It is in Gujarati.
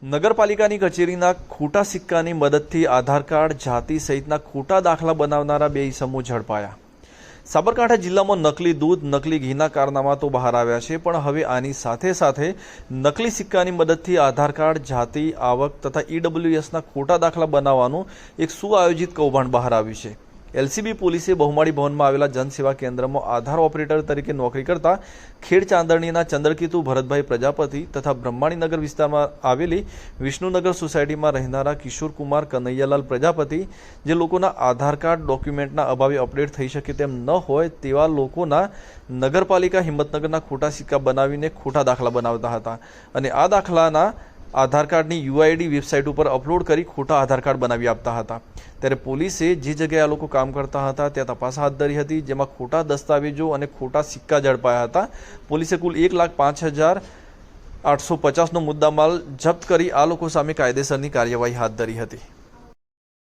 નગરપાલિકાની કચેરીના ખોટા સિક્કાની મદદથી આધાર કાર્ડ, જાતિ સહિતના ખોટા દાખલા બનાવનારા બે ઈસમો ઝડપાયા। સાબરકાંઠા જિલ્લામાં નકલી દૂધ, નકલી ઘીના કારનામા તો બહાર આવ્યા છે, પણ હવે આની સાથે સાથે નકલી સિક્કાની મદદથી આધાર કાર્ડ, જાતિ, આવક તથા EWSના ખોટા દાખલા બનાવવાનું એક સુઆયોજિત કૌભાંડ બહાર આવ્યું છે। એલસીબી પોલીસે બહુમાળી ભવનમાં આવેલા જનસેવા કેન્દ્રમાં આધાર ઓપરેટર તરીકે નોકરી કરતા ખેડ ચાંદરણીના ચંદ્રકીતુ ભરતભાઈ પ્રજાપતિ તથા બ્રહ્માણીનગર વિસ્તારમાં આવેલી વિષ્ણુનગર સોસાયટીમાં રહેનારા કિશોરકુમાર કનૈયાલાલ પ્રજાપતિ, જે લોકોના આધાર કાર્ડ ડોક્યુમેન્ટના અભાવે અપડેટ થઈ શકે તેમ ન હોય તેવા લોકોના નગરપાલિકા હિંમતનગરના ખોટા સિક્કા બનાવીને ખોટા દાખલા બનાવતા હતા અને આ દાખલાના આધાર કાર્ડની UID વેબસાઇટ ઉપર અપલોડ કરી ખોટા આધાર કાર્ડ બનાવી આપતા હતા। ત્યારે પોલીસે જે જગ્યાએ આ લોકો કામ કરતા હતા ત્યાં તપાસ હાથ ધરી હતી, જેમાં ખોટા દસ્તાવેજો અને ખોટા સિક્કા ઝડપાયા હતા। પોલીસે કુલ 1,05,850નો મુદ્દામાલ જપ્ત કરી આ લોકો સામે કાયદેસરની કાર્યવાહી હાથ ધરી હતી।